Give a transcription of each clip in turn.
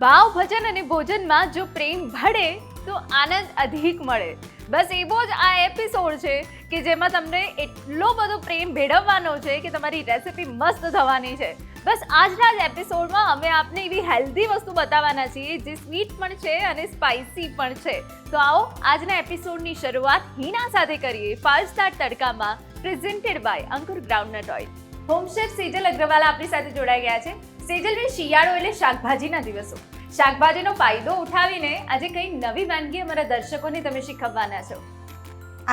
ભાવ ભજન અને ભોજનમાં જો પ્રેમ ભળે તો આનંદ અધિક મળે. બસ એવો જ આ એપિસોડ છે કે જેમાં તમને એટલો બધો પ્રેમ ભેળવવાનો છે કે તમારી રેસિપી મસ્ત થવાની છે. બસ આજના જ એપિસોડમાં અમે આપને એવી હેલ્ધી વસ્તુ બતાવવાના છીએ જે સ્વીટ પણ છે અને સ્પાઇસી પણ છે. તો આવો આજના એપિસોડની શરૂઆત હિના સાથે કરીએ 5 સ્ટાર તડકામાં, presented by Ankur groundnut oil. Home chef Sejal Agrawal આપણી સાથે જોડાઈ ગયા છે. સેજલભાઈ, શિયાળો એટલે શાકભાજીના દિવસો. શાકભાજીનો ફાયદો ઉઠાવીને આજે કઈ નવી વાનગી અમારા દર્શકોને તમે શીખવવાના છો.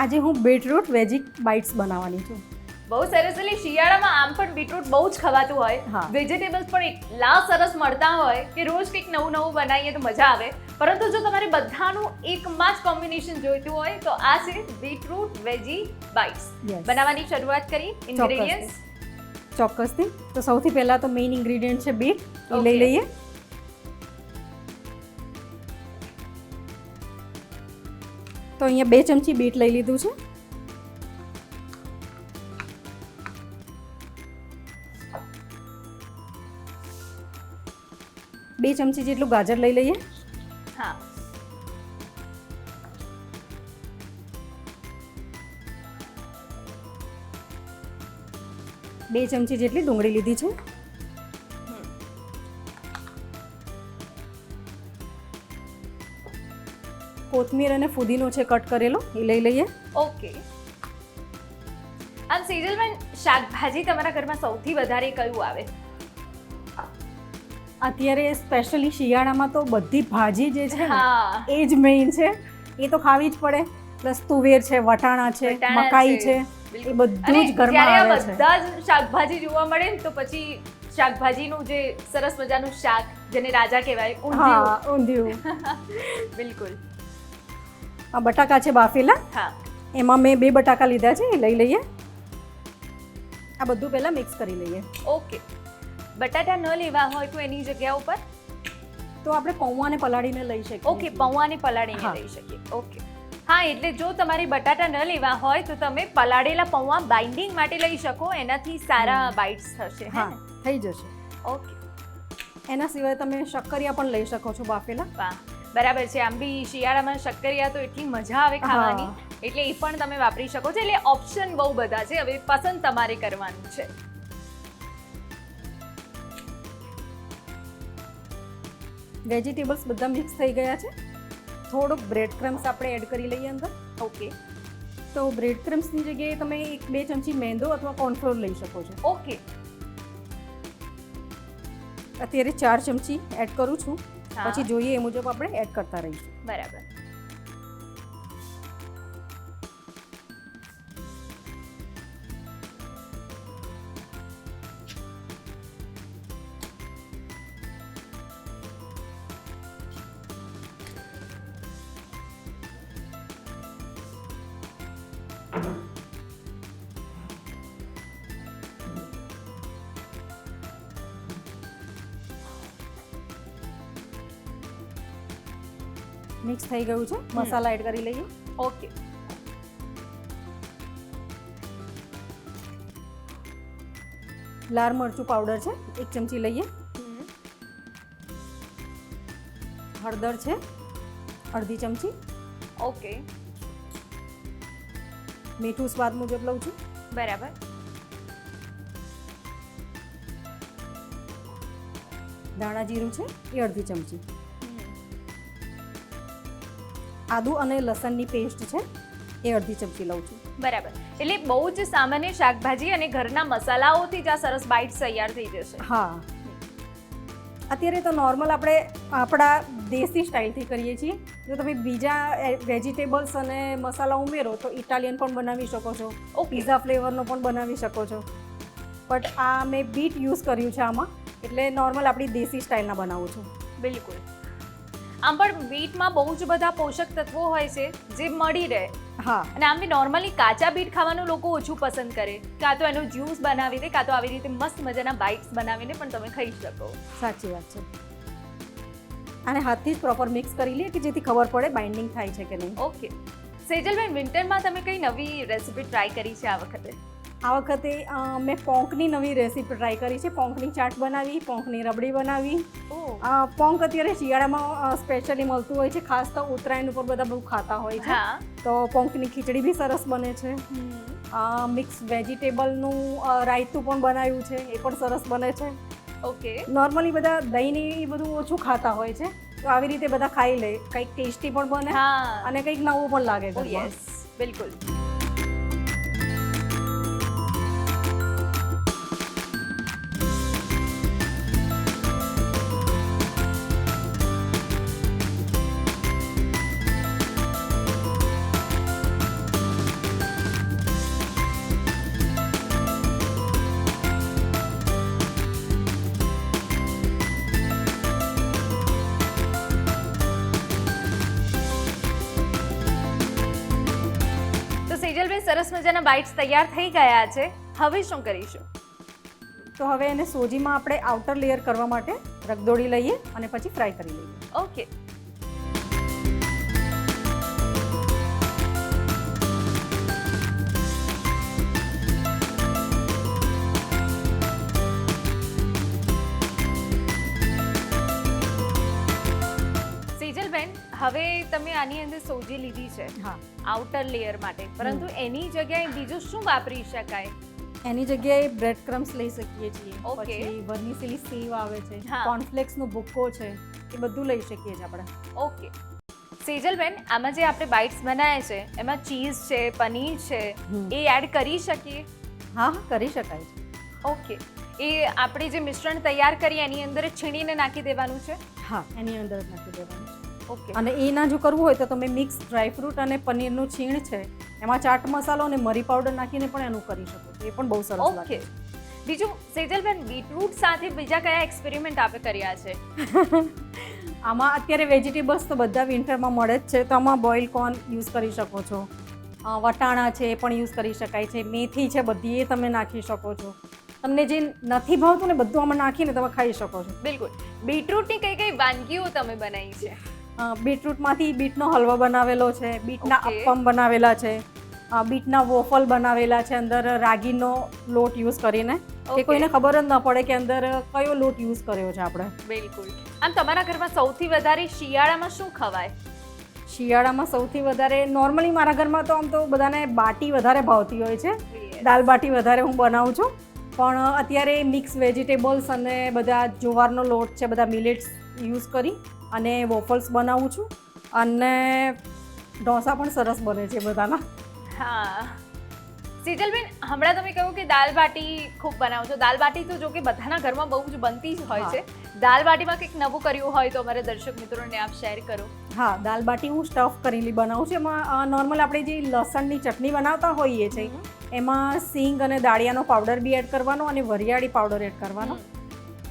આજે હું બીટરૂટ વેજી બાઇટ્સ બનાવવાની છું. બહુ સરસ. એટલે શિયાળામાં આમ પણ બીટરૂટ બહુ જ ખવાતું હોય, હા. વેજીટેબલ્સ પણ એટલા સરસ મળતા હોય કે રોજ કંઈક નવું નવું બનાવીએ તો મજા આવે. પરંતુ જો તમારે બધાનું એકમાં જ કોમ્બિનેશન જોઈતું હોય તો આ છે બીટરૂટ વેજી બાઇટ્સ. Yes. બનાવવાની શરૂઆત કરી. ઇન્ગ્રેડિયન્ટ્સ ચોક્કસથી. તો સૌથી પહેલાં તો મેઇન ઇન્ગ્રેડિયન્ટ છે બીટ, એ લઈ Okay. લઈએ. તો અહીંયા 2 ચમચી બીટ લઈ લીધું છે. બે ચમચી જેટલું ગાજર લઈ લઈએ. હા. 2 ચમચી જેટલી ડુંગળી લીધી છે. કોથમીર અને ફુદીનો છે કટ કરેલો, એ લઈ લઈએ. ઓકે. આમ સેજલબેન, શાકભાજી તમારા ઘરમાં સૌથી વધારે કયું આવે? અત્યારે સ્પેશિયલી શિયાળામાં તો બધી ભાજી જે છે ને, હા. એ જ મેઇન છે. એ તો ખાવી જ પડે. પ્લસ તુવેર છે, વટાણા છે, વટાણા મકાઈ છે. છે, એ બિલકુલ. બધું અને જ ઘરમાં જ્યારે આ આવે છે. બધા જ શાકભાજી જોવા મળે ને તો પછી શાકભાજીનું જે સરસ મજાનું શાક, જેને રાજા કહેવાય, ઊંધિયું. હા, ઊંધિયું. બિલકુલ. આ બટાકા છે બાફેલા, હા. એમાં મેં 2 બટાકા લીધા છે, એ લઈ લઈએ. આ બધું પહેલાં મિક્સ કરી લઈએ. ઓકે. બટાટા ન લેવા હોય તો એની જગ્યા ઉપર તો આપણે પૌવાને પલાળીને લઈ શકીએ. ઓકે, પૌવાને પલાળીને હા. લઈ શકીએ. ઓકે. હા, એટલે જો તમારે બટાટા ન લેવા હોય તો તમે પલાળેલા પૌવા બાઇન્ડિંગ માટે લઈ શકો, એનાથી સારા બાઇટ્સ થશે. હે હા, ને? થઈ જશે. ઓકે. એના સિવાય તમે શક્કરિયા પણ લઈ શકો છો બાફેલા. વાહ, બરાબર છે. આમ બી શિયાળામાં શક્કરિયા તો એટલી મજા આવે ખાવાની, એટલે એ પણ તમે વાપરી શકો છો. એટલે ઓપ્શન બહુ બધા છે, હવે પસંદ તમારે કરવાનું છે. વેજીટેબલ્સ બધા મિક્સ થઈ ગયા છે. થોડોક બ્રેડ ક્રમ્સ આપણે એડ કરી લઈએ અંદર. ઓકે. તો બ્રેડ ક્રમ્સની જગ્યાએ તમે 1-2 ચમચી મેંદો અથવા કોર્નફ્લોર લઈ શકો છો. ઓકે. અત્યારે 4 ચમચી એડ કરું છું. હા. પછી જોઈએ એ મુજબ આપણે એડ કરતા રહીશું. બરાબર. મિક્સ થઈ ગયું છે. મસાલા એડ કરી લઈએ. ઓકે. લાલ મરચું પાવડર છે 1 ચમચી લઈએ. હળદર છે અડધી ચમચી. ઓકે. મીઠું સ્વાદ મુજબ લઉં છું. બરાબર. ધાણા જીરું છે એ અડધી ચમચી. આદુ અને લસણની પેસ્ટ છે એ અડધી ચમચી લઉં છું. બરાબર. એટલે બહુ જ સામાન્ય શાકભાજી અને ઘરના મસાલાઓથી જ આ સરસ બાઇટ્સ તૈયાર થઈ જશે. હા, અત્યારે તો નોર્મલ આપણે આપણા દેશી સ્ટાઇલથી કરીએ છીએ. જો તમે બીજા વેજીટેબલ્સ અને મસાલા ઉમેરો તો ઇટાલિયન પણ બનાવી શકો છો, ઓકે. પીઝા ફ્લેવરનો પણ બનાવી શકો છો. બટ આ મેં બીટ યુઝ કર્યું છે આમાં, એટલે નોર્મલ આપણી દેશી સ્ટાઇલના બનાવું છું. બિલકુલ. આમ પણ બીટમાં બહુ જ બધા પોષક તત્વો હોય છે જે મળી રહે. હા, અને આમ બી નોર્મલી કાચા બીટ ખાવાનું લોકો ઓછું પસંદ કરે, કાં તો એનો જ્યુસ બનાવી દે, કાં તો આવી રીતે મસ્ત મજાના બાઇટ્સ બનાવીને પણ તમે ખાઈ શકો. સાચી વાત છે. આને હાથથી જ પ્રોપર મિક્સ કરી લઈએ કે જેથી ખબર પડે બાઇન્ડિંગ થાય છે કે નહીં. ઓકે. સેજલબેન, વિન્ટરમાં તમે કઈ નવી રેસિપી ટ્રાય કરી છે આ વખતે? આ વખતે મેં પોંકની નવી રેસીપી ટ્રાય કરી છે. પોંકની ચાટ બનાવી, પોંકની રબડી બનાવી. પોંક અત્યારે શિયાળામાં સ્પેશિયલી મળતું હોય છે, ખાસ તો ઉત્તરાયણ ઉપર બધા બહુ ખાતા હોય છે. તો પોંકની ખીચડી બી સરસ બને છે. મિક્સ વેજીટેબલનું રાયતું પણ બનાવ્યું છે, એ પણ સરસ બને છે. ઓકે. નોર્મલી બધા દહીં ને એ બધું ઓછું ખાતા હોય છે, તો આવી રીતે બધા ખાઈ લે, કંઈક ટેસ્ટી પણ બને અને કંઈક નવું પણ લાગે છે. યસ, બિલકુલ. સેજલબેન, સરસ મજાના બાઇટ્સ તૈયાર થઈ ગયા છે. હવે શું કરીશું? તો હવે એને સોજીમાં આપણે આઉટર લેયર કરવા માટે રગદોળી લઈએ અને પછી ફ્રાય કરી લઈએ. ઓકે. સેજલબેન, હવે તમે આની અંદર સોજી લીધી છે આઉટર લેયર માટે, પરંતુ એની જગ્યાએ બીજું શું વાપરી શકાય? એની જગ્યાએ બ્રેડ ક્રમ્સ લઈ શકીએ છીએ, Okay. પછી વર્મિસેલી સેવ આવે છે, કોર્નફ્લેક્સનો ભૂક્કો છે, એ બધું લઈ શકીએ છીએ આપણે. ઓકે. સેજલબેન, આમાં જે આપણે બાઇટ્સ બનાવ્યા છે એમાં ચીઝ છે, પનીર છે, એ એડ કરી શકીએ? હા, કરી શકાય છે. ઓકે. એ આપણે જે મિશ્રણ તૈયાર કરી એની અંદર જ છીણીને નાખી દેવાનું છે? હા, એની અંદર જ નાખી દેવાનું છે. ઓકે. અને એ ના જો કરવું હોય તો તમે મિક્સ ડ્રાયફ્રૂટ અને પનીરનું છીણ છે, એમાં ચાટ મસાલો અને મરી પાવડર નાખીને પણ એનું કરી શકો છો, એ પણ બહુ સરસ લાગે. ઓકે. બીજું સેજલબેન, બીટરૂટ સાથે બીજા કયા એક્સપેરિમેન્ટ આપણે કર્યા છે? આમાં અત્યારે વેજીટેબલ્સ તો બધા વિન્ટરમાં મળે જ છે, તો આમાં બોઇલ કોર્ન યુઝ કરી શકો છો, વટાણા છે એ પણ યુઝ કરી શકાય છે, મેથી છે બધી એ તમે નાખી શકો છો. તમને જે નથી ભાવતું ને બધું આમાં નાખીને તમે ખાઈ શકો છો. બિલકુલ. બીટરૂટની કઈ કઈ વાનગીઓ તમે બનાવી છે? બીટરૂટમાંથી બીટનો હલવો બનાવેલો છે, બીટના Okay. અપ્પમ બનાવેલા છે, બીટના વોફલ બનાવેલા છે અંદર રાગીનો લોટ યુઝ કરીને, કે Okay. કોઈને ખબર જ ન પડે કે અંદર કયો લોટ યુઝ કર્યો છે આપણે. બિલકુલ. આમ તમારા ઘરમાં સૌથી વધારે શિયાળામાં શું ખવાય? શિયાળામાં સૌથી વધારે નોર્મલી મારા ઘરમાં તો આમ તો બધાને બાટી વધારે ભાવતી હોય છે, Yes. દાલ બાટી વધારે હું બનાવું છું, પણ અત્યારે મિક્સ વેજીટેબલ્સ અને બધા જુવારનો લોટ છે, બધા મિલેટ્સ યુઝ કરી અને વોફલ્સ બનાવું છું, અને ઢોસા પણ સરસ બને છે બધાના. હા. સેજલબેન, હમણાં તમે કહ્યું કે દાલ બાટી ખૂબ બનાવો છો. દાલ બાટી તો જો કે બધાના ઘરમાં બહુ જ બનતી જ હોય છે. દાલ બાટીમાં કંઈક નવું કર્યું હોય તો અમારા દર્શક મિત્રોને આપ શેર કરો. હા, દાલ બાટી હું સ્ટફ કરેલી બનાવું છું. એમાં નોર્મલ આપણે જે લસણની ચટણી બનાવતા હોઈએ છીએ, એમાં સિંગ અને દાળિયાનો પાવડર બી એડ કરવાનો અને વરિયાળી પાવડર એડ કરવાનો.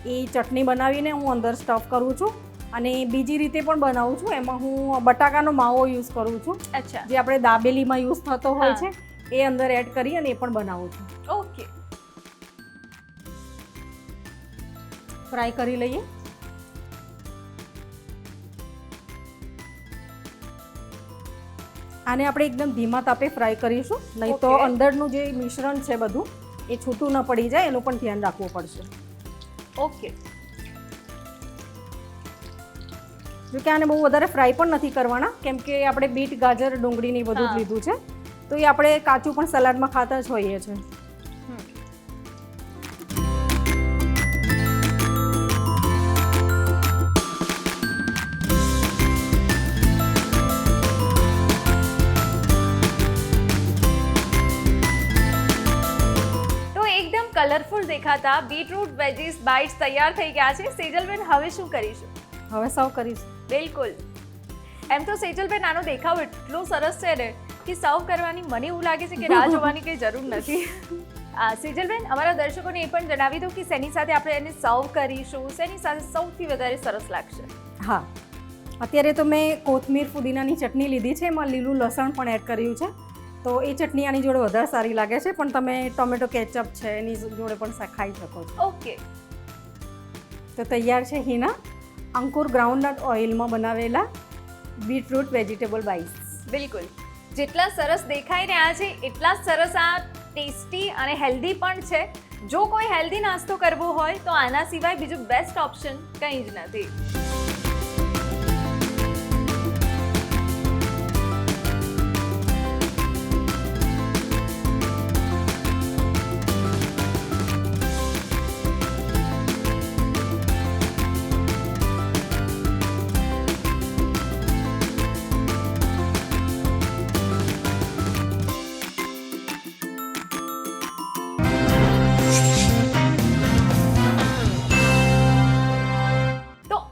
એ ચટણી બનાવીને હું અંદર સ્ટફ કરું છું, અને બીજી રીતે પણ બનાવું છું. એમાં હું બટાકાનો માવો યુઝ કરું છું, અચ્છા. જે આપણે દાબેલીમાં યુઝ થતો હોય છે, એ અંદર એડ કરી અને એ પણ બનાવું છું. ઓકે. ફ્રાય કરી લઈએ. આને આપણે એકદમ ધીમા તાપે ફ્રાય કરીશું, નહીં તો Okay. અંદરનું જે મિશ્રણ છે બધું એ છૂટું ન પડી જાય, એનું પણ ધ્યાન રાખવું પડશે. ઓકે. જો કે આને બહુ વધારે ફ્રાય પણ નથી કરવાના, કેમ કે આપણે બીટ, ગાજર, ડુંગળીને બધું જ લીધું છે, તો એ આપણે કાચું પણ સલાડમાં ખાતા જ હોઈએ છીએ. તો એકદમ કલરફુલ દેખાતા બીટરૂટ વેજીસ બાઇટ્સ તૈયાર થઈ ગયા છે. સેજલબેન, હવે શું કરીશું? હવે સર્વ કરીશું. બિલકુલ. એમ તો સેજલબેન, આનો દેખાવ એટલો સરસ છે ને કે સર્વ કરવાની મને એવું લાગે છે કે રાહ જોવાની કંઈ જરૂર નથી. સેજલબેન, અમારા દર્શકોને એ પણ જણાવી દો કે શેની સાથે આપણે એને સર્વ કરીશું, શેની સાથે સૌથી વધારે સરસ લાગશે? હા, અત્યારે તો મેં કોથમીર ફુદીનાની ચટણી લીધી છે, એમાં લીલું લસણ પણ એડ કર્યું છે, તો એ ચટણી આની જોડે વધારે સારી લાગે છે, પણ તમે ટોમેટો કેચઅપ છે એની જોડે પણ ખાઈ શકો છો. ઓકે. તો તૈયાર છે હિના અંકુર ગ્રાઉન્ડનટ ઓઇલમાં બનાવેલા બીટરૂટ વેજીટેબલ બાઇટ્સ. બિલકુલ. જેટલા સરસ દેખાઈ રહ્યા છે એટલા જ સરસ આ ટેસ્ટી અને હેલ્ધી પણ છે. જો કોઈ હેલ્ધી નાસ્તો કરવો હોય તો આના સિવાય બીજું બેસ્ટ ઓપ્શન કંઈ જ નથી.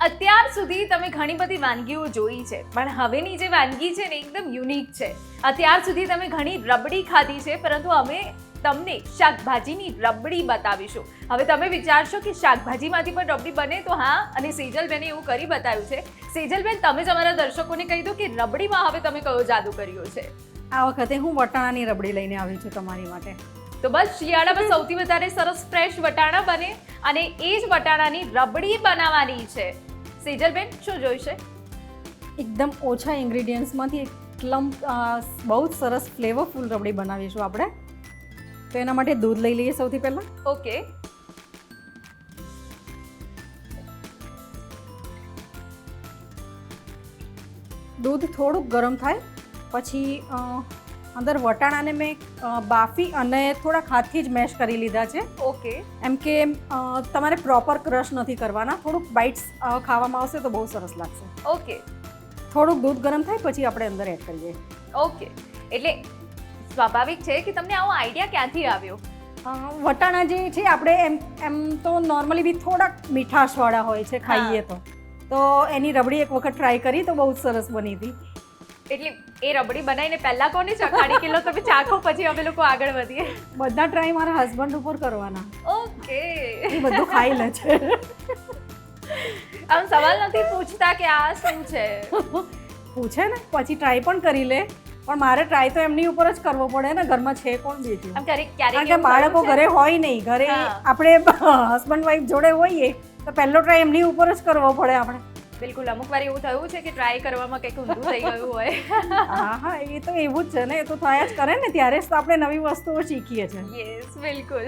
અત્યાર સુધી તમે ઘણી બધી વાનગીઓ જોઈ છે, પણ હવેની જે વાનગી છે ને એકદમ યુનિક છે. અત્યાર સુધી તમે ઘણી રબડી ખાધી છે, પરંતુ અમે તમને શાકભાજીની રબડી બતાવીશું. હવે તમે વિચારશો કે શાકભાજીમાંથી પણ રબડી બને, તો હા, અને સેજલબેને એવું કરી બતાવ્યું છે. સેજલબેન, તમે જ અમારા દર્શકોને કહી દો કે રબડીમાં હવે તમે કયો જાદુ કર્યો છે. આ વખતે હું વટાણાની રબડી લઈને આવી છું તમારી માટે. તો બસ શિયાળામાં સૌથી વધારે સરસ ફ્રેશ વટાણા બને અને એ જ વટાણાની રબડી બનાવવાની છે. સેજલબેન, શું જોઈશે? એકદમ ઓછા ઇન્ગ્રીડિયન્ટ્સમાંથી એકદમ બહુ જ સરસ ફ્લેવરફુલ રબડી બનાવીશું આપણે. તો એના માટે દૂધ લઈ લઈએ સૌથી પહેલાં. ઓકે. દૂધ થોડુંક ગરમ થાય પછી અંદર વટાણાને મેં બાફી અને થોડાક હાથથી જ મેશ કરી લીધા છે. ઓકે. એમ કે તમારે પ્રોપર ક્રશ નથી કરવાના, થોડુંક બાઇટ્સ ખાવામાં આવશે તો બહુ સરસ લાગશે. ઓકે. થોડુંક દૂધ ગરમ થાય પછી આપણે અંદર એડ કરીએ. ઓકે. એટલે સ્વાભાવિક છે કે તમને આવો આઈડિયા ક્યાંથી આવ્યો? વટાણા જે છે આપણે એમ તો નોર્મલી બી થોડાક મીઠાશવાળા હોય છે ખાઈએ તો એની રબડી એક વખત ટ્રાય કરી તો બહુ જ સરસ બની હતી. એટલે એ રબડી બનાવીને પહેલા કોને ચખાડી કિલો તમે ચાખો, પછી અમે લોકો આગળ વધીએ? બધા ટ્રાય મારા હસબન્ડ ઉપર કરવાના. ઓકે. એ બધું ખાઈ લે છે. આમ સવાલ નથી પૂછતા કે આ શું છે? પૂછે ને, પછી ટ્રાય પણ કરી લે. પણ મારે ટ્રાય તો એમની ઉપર જ કરવો પડે ને, ઘરમાં છે કોણ બીજું? કારણ કે બાળકો ઘરે હોય નહીં, ઘરે આપણે હસબન્ડ વાઈફ જોડે હોઈએ તો પહેલો ટ્રાય એમની ઉપર જ કરવો પડે આપણે. બિલકુલ. અમુક વાર એવું થયું છે કે ટ્રાય કરવામાં કંઈક ઊંધું થઈ ગયું હોય. હા, એ તો એવું જ છે ને, એ તો થયા જ કરે ને, ત્યારે જ તો આપણે નવી વસ્તુઓ શીખીએ છીએ. યસ, બિલકુલ.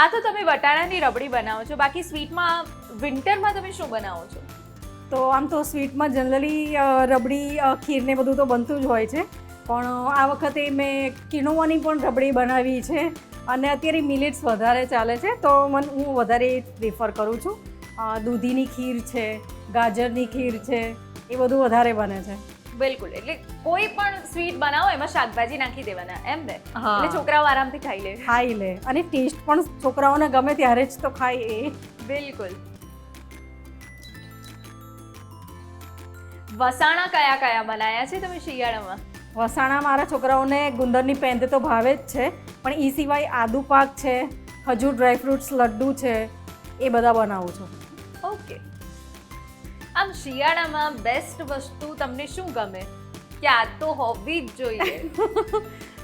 આ તો તમે વટાણાની રબડી બનાવો છો. બાકી સ્વીટમાં વિન્ટરમાં તમે શું બનાવો છો? તો આમ તો સ્વીટમાં જનરલી રબડી, ખીરને બધું તો બનતું જ હોય છે, પણ આ વખતે મેં કિનોવાની પણ રબડી બનાવી છે. અને અત્યારે મિલેટ્સ વધારે ચાલે છે તો હું વધારે પ્રિફર કરું છું. દૂધીની ખીર છે, ગાજરની ખીર છે, એ બધું વધારે બને છે. બિલકુલ. એટલે કોઈ પણ સ્વીટ બનાવો એમાં શાકભાજી નાખી દેવાના, એમ ને? એટલે છોકરાઓ આરામથી ખાઈ લે અને ટેસ્ટ પણ છોકરાઓને ગમે ત્યારે જ તો ખાય એ. બિલકુલ. વસાણા કયા કયા બનાયા છે તમે શિયાળામાં? વસાણા મારા છોકરાઓને ગુંદરની પેંદ તો ભાવે જ છે, પણ એ સિવાય આદુ પાક છે, ખજૂર ડ્રાયફ્રૂટ્સ લડ્ડુ છે, એ બધા બનાવું છું. ઓકે. આમ શિયાળામાં બેસ્ટ વસ્તુ તમને શું ગમે કે આ તો હોવી જ જોઈએ?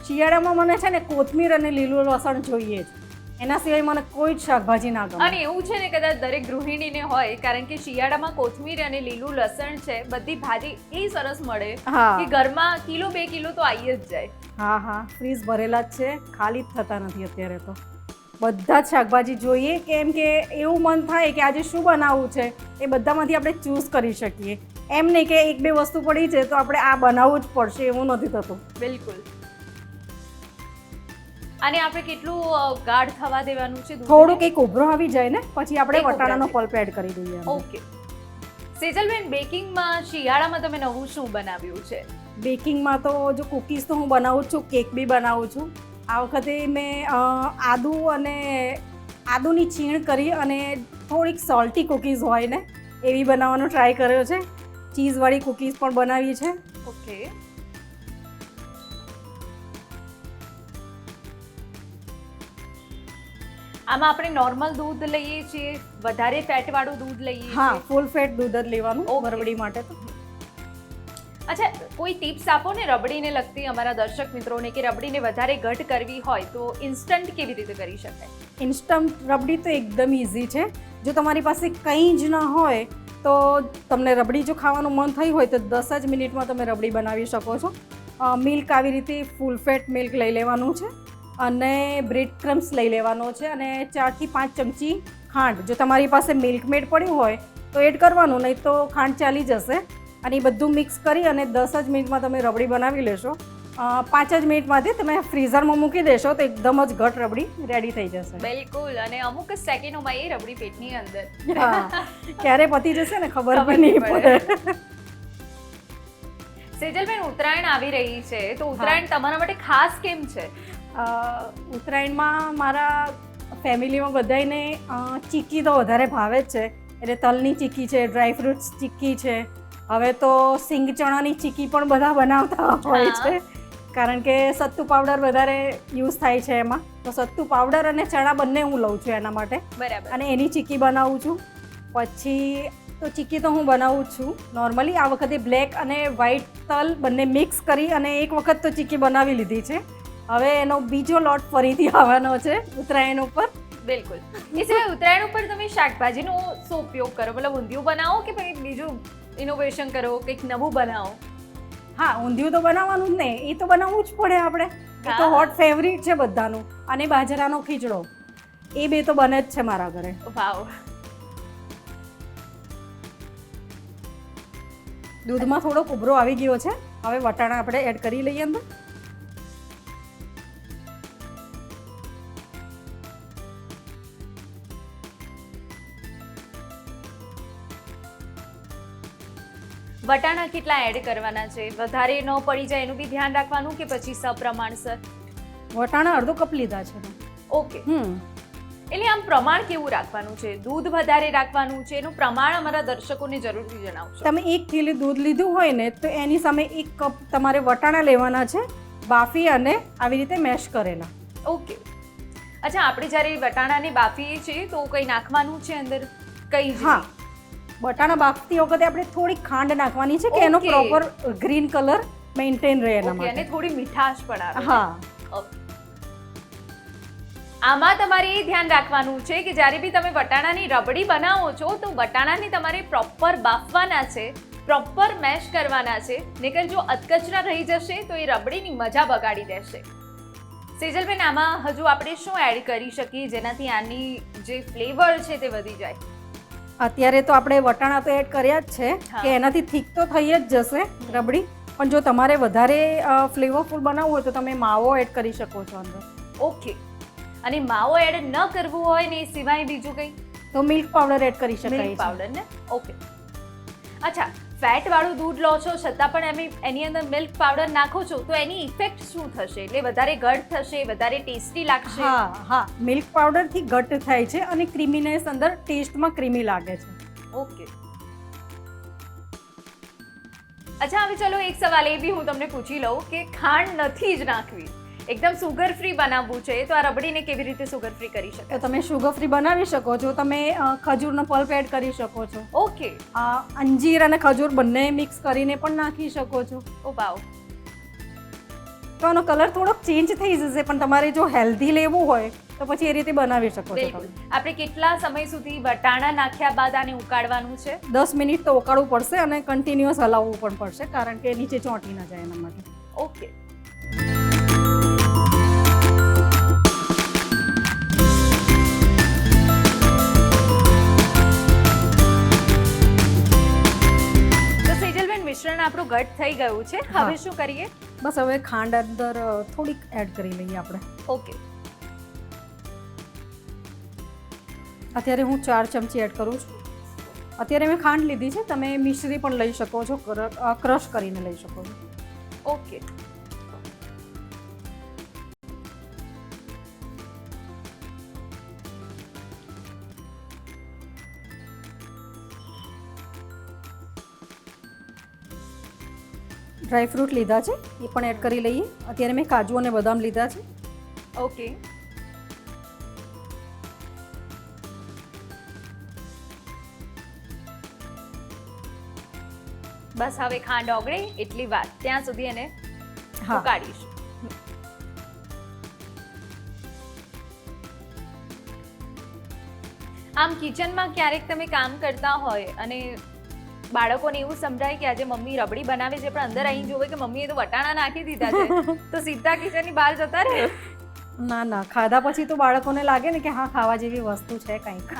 શિયાળામાં મને છે ને કોથમીર અને લીલું લસણ જોઈએ જ. એના સિવાય મને કોઈ જ શાકભાજી ના ગમે. અને એવું છે ને, કદાચ દરેક ગૃહિણીને હોય, કારણ કે શિયાળામાં કોથમીર અને લીલું લસણ છે, બધી ભાજી એટલી સરસ મળે કે ઘરમાં કિલો 2 કિલો તો આવી જ જાય. હા, ફ્રીજ ભરેલા જ છે, ખાલી જ થતા નથી અત્યારે તો. બધા જ શાકભાજી જોઈએ, કેમ કે એવું મન થાય કે આજે શું બનાવવું છે, એ બધામાંથી આપણે ચૂઝ કરી શકીએ. એમ નહીં કે 1-2 વસ્તુ પડી છે તો આપણે આ બનાવવું જ પડશે, એવું નથી થતું. બિલકુલ. અને આપણે કેટલું ગાઢ થવા દેવાનું છે? થોડુંક એક ઉભરો આવી જાય ને પછી આપણે વટાણાનો પલ્પ એડ કરી દઈએ. ઓકે. સેજલબેન, બેકિંગમાં શિયાળામાં તમે નવું શું બનાવ્યું છે? બેકિંગમાં તો જો કૂકીઝ તો હું બનાવું છું, કેક બી બનાવું છું. આ વખતે મેં આદુની છીણ કરી અને થોડીક સોલ્ટી કૂકીઝ હોય ને એવી બનાવવાનો ટ્રાય કર્યો છે. ચીઝવાળી કૂકીઝ પણ બનાવી છે. ઓકે. આમાં આપણે નોર્મલ દૂધ લઈએ છીએ, વધારે ફેટ વાળું દૂધ લઈએ છીએ? હા, ફૂલ ફેટ દૂધ જ લેવાનું રબડી માટે તો. અચ્છા, કોઈ ટિપ્સ આપો ને રબડીને લગતી અમારા દર્શક મિત્રોને, કે રબડીને વધારે ઘટ કરવી હોય તો ઇન્સ્ટન્ટ કેવી રીતે કરી શકાય? ઇન્સ્ટન્ટ રબડી તો એકદમ ઇઝી છે. જો તમારી પાસે કંઈ જ ન હોય તો તમને રબડી જો ખાવાનું મન થયું હોય તો 10 જ મિનિટમાં તમે રબડી બનાવી શકો છો. મિલ્ક આવી રીતે ફૂલ ફેટ મિલ્ક લઈ લેવાનું છે અને બ્રેડ ક્રમ્સ લઈ લેવાનો છે અને 4 થી 5 ચમચી ખાંડ. જો તમારી પાસે મિલ્ક મેડ પડ્યું હોય તો એડ કરવાનું, નહીં તો ખાંડ ચાલી જશે. અને એ બધું મિક્સ કરી અને 10 જ મિનિટમાં તમે રબડી બનાવી લેશો. 5 જ મિનિટમાંથી તમે ફ્રીઝરમાં મૂકી દેશો તો એકદમ જ ઘટ રબડી રેડી થઈ જશે. બિલકુલ. અને અમુક જ સેકન્ડોમાં એ રબડી પેટની અંદર. હા, ક્યારે પતી જશે ને ખબર પણ નહીં પડે. સેજલબેન, ઉત્તરાયણ આવી રહી છે તો ઉત્તરાયણ તમારા માટે ખાસ કેમ છે? ઉત્તરાયણમાં મારા ફેમિલીમાં બધાને ચીક્કી તો વધારે ભાવે જ છે. એટલે તલની ચીક્કી છે, ડ્રાયફ્રૂટ્સ ચીક્કી છે, હવે તો સિંગ ચણાની ચીક્કી પણ બધા બનાવતા હોય છે, કારણ કે સત્તુ પાવડર વધારે યુઝ થાય છે એમાં. તો સત્તુ પાવડર અને ચણા બંને હું લઉં છું એના માટે. બરાબર. અને એની ચીક્કી બનાવું છું. પછી તો ચીક્કી તો હું બનાવું જ છું નોર્મલી. આ વખતે બ્લેક અને વ્હાઈટ તલ બંને મિક્સ કરી અને એક વખત તો ચીક્કી બનાવી લીધી છે. હવે એનો બીજો લોટ ફરીથી આવવાનો છે ઉત્તરાયણ ઉપર. બિલકુલ. એ સિવાય ઉત્તરાયણ ઉપર તમે શાકભાજીનો શું ઉપયોગ કરો? મતલબ ઊંધિયું બનાવો કે પછી બીજું ઇનોવેશન કરો, કંઈક નવું બનાવો? હા, ઊંધિયું તો બનાવવાનું જ ને, એ તો બનાવવું જ પડે આપણે. એ તો હોટ ફેવરિટ છે બધાનું. અને બાજરાનો ખીચડો, એ બે તો બને જ છે મારા ઘરે. વાવ. દૂધમાં થોડોક ઉભરો આવી ગયો છે. હવે વટાણા આપણે એડ કરી લઈએ અંદર. વટાણા કેટલા એડ કરવાના છે? વધારે ન પડી જાય એનું બી ધ્યાન રાખવાનું કે પછી સપ્રમાણસર? વટાણા અડધો કપ લીધા છે. ઓકે. એટલે આમ પ્રમાણ કેવું રાખવાનું છે? દૂધ વધારે રાખવાનું છે? એનું પ્રમાણ અમારા દર્શકોને જરૂરથી જણાવશો. તમે 1 કિલો દૂધ લીધું હોય ને તો એની સામે 1 કપ તમારે વટાણા લેવાના છે, બાફી અને આવી રીતે મેશ કરેલા. ઓકે. અચ્છા, આપણે જ્યારે વટાણાને બાફીએ છીએ તો કંઈ નાખવાનું છે અંદર? કઈ? હા, વટાણા બાફતી વખતે આપણે થોડી ખાંડ નાખવાની છે કે એનો પ્રોપર ગ્રીન કલર મેન્ટેન રહે એના માટે. અને થોડી મીઠાશ પણ આવે. હા. આમાં તમારે એ ધ્યાન રાખવાનું છે કે જ્યારે બી તમે વટાણાની રબડી બનાવો છો તો વટાણાને તમારે પ્રોપર બાફવાના છે, પ્રોપર મેશ કરવાના છે, નહીંતર જો અધકચરા રહી જશે તો એ રબડીની મજા બગાડી દેશે. સેજલબેન, આમાં હજુ આપણે શું એડ કરી શકીએ જેનાથી આની જે ફ્લેવર છે તે વધી જાય? અત્યારે તો આપણે વટાણા તો એડ કર્યા જ છે કે એનાથી થીક તો થઈ જ જશે રબડી. પણ જો તમારે વધારે ફ્લેવરફુલ બનાવવું હોય તો તમે માવો એડ કરી શકો છો અંદર. ઓકે. અને માવો એડ ન કરવું હોય ને એ સિવાય બીજું કંઈ? તો મિલ્ક પાવડર એડ કરી શકાય. મિલ્ક પાવડર ને? ઓકે. અચ્છા, ફેટ વાળું દૂધ લો છો છતાં પણ એની અંદર મિલ્ક પાવડર નાખો છો તો એની ઇફેક્ટ શું થશે? એટલે વધારે ઘટ થશે, વધારે ટેસ્ટી લાગશે? હા, મિલ્ક પાવડર થી ઘટ થાય છે અને ક્રીમીનેસ અંદર ટેસ્ટમાં ક્રીમી લાગે છે. ઓકે. અચ્છા, હવે ચલો એક સવાલ એ બી હું તમને પૂછી લઉં કે ખાંડ નથી જ નાખવી, એકદમ સુગર ફ્રી બનાવવું છે તો આ રબડીને કેવી રીતે સુગર ફ્રી કરી શકાય? તો તમે સુગર ફ્રી બનાવી શકો છો. તમે ખજૂરનો પલ્પ એડ કરી શકો છો. ઓકે. અંજીર અને ખજૂર બંને મિક્સ કરીને પણ નાખી શકો છો. ઓ વાવ. તો આનો કલર થોડોક ચેન્જ થઈ જશે, પણ તમારે જો હેલ્ધી લેવું હોય તો પછી એ રીતે બનાવી શકો છો. આપણે કેટલા સમય સુધી વટાણા નાખ્યા બાદ આને ઉકાળવાનું છે? 10 મિનિટ તો ઉકાળવું પડશે અને કન્ટિન્યુઅસ હલાવવું પણ પડશે, કારણ કે નીચે ચોંટી ના જાય એના માટે. ઓકે. મિશ્રણ આપણું ઘટ થઈ ગયું છે. હવે શું કરીએ? બસ હવે ખાંડ અંદર થોડીક એડ કરી લઈએ આપણે. ઓકે. અત્યારે હું 4 ચમચી એડ કરું છું. અત્યારે મેં ખાંડ લીધી છે, તમે મિશ્રી પણ લઈ શકો છો, ક્રશ કરીને લઈ શકો છો. ઓકે. ડ્રાયફ્રૂટ લીધા છે, એ પણ એડ કરી લઈએ. અત્યારે મેં કાજુ અને બદામ લીધા છે. ઓકે. બસ હવે ખાંડ ઓગળે એટલી વાર, ત્યાં સુધી એને ઉકાળીશું. આમ કિચનમાં ક્યારેક તમે કામ કરતા હોય અને બાળકોને એવું સમજાય કે આજે મમ્મી રબડી બનાવે છે પણ અંદર અહીં જોવે કે મમ્મીએ તો વટાણા નાખી દીધા છે તો સીધા કિચનની બહાર જતા રહે. ના ખાધા પછી તો બાળકોને લાગે ને કે હા ખાવા જેવી વસ્તુ છે કંઈક.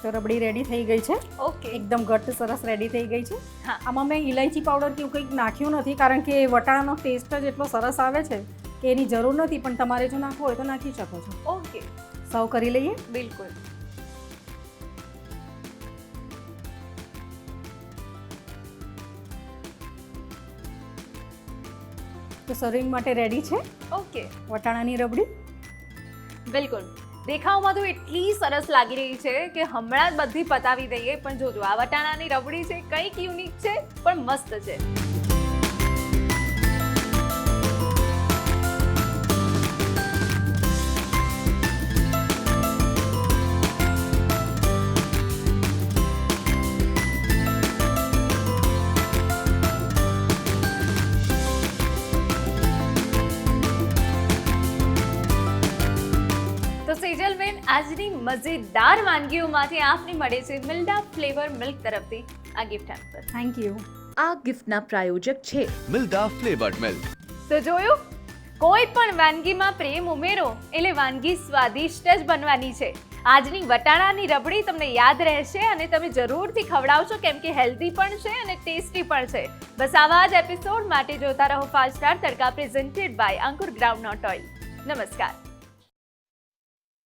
તો રબડી રેડી થઈ ગઈ છે. ઓકે, એકદમ ઘટ્ટ સરસ રેડી થઈ ગઈ છે. હા. આમાં મેં ઇલાયચી પાવડર કે એવું કંઈક નાખ્યું નથી કારણ કે વટાણાનો ટેસ્ટ જ એટલો સરસ આવે છે કે એની જરૂર નથી, પણ તમારે જો નાખવું હોય તો નાખી શકો છો. ઓકે, સર્વ કરી લઈએ. બિલકુલ. તો સર્વિંગ માટે રેડી છે ઓકે, વટાણાની રબડી. બિલકુલ. દેખાવમાં તો એટલી સરસ લાગી રહી છે કે હમણાં જ બધી પતાવી દઈએ, પણ જોજો આ વટાણાની રબડી છે કંઈક યુનિક છે પણ મસ્ત છે. તો સેજલબેન, આજની મજેદાર વાનગીઓમાંથી આપને મળે છે મિલ્ડા ફ્લેવર મિલ્ક તરફથી આ ગિફ્ટ હેમ્પર. Thank you. આ ગિફ્ટના પ્રાયોજક છે મિલ્ડા ફ્લેવર્ડ મિલ્ક. તો જોયું, કોઈ પણ વાનગીમાં પ્રેમ ઉમેરો એટલે વાનગી સ્વાદિષ્ટ જ બનવાની છે. આજની વટાણાની રબડી તમને યાદ રહેશે અને તમે જરૂરથી ખવડાવશો કેમ કે હેલ્ધી પણ છે અને ટેસ્ટી પણ છે. બસ આવા જ એપિસોડ માટે જોતા રહો fast star Tadka presented by Ankur groundnut oil. નમસ્કાર.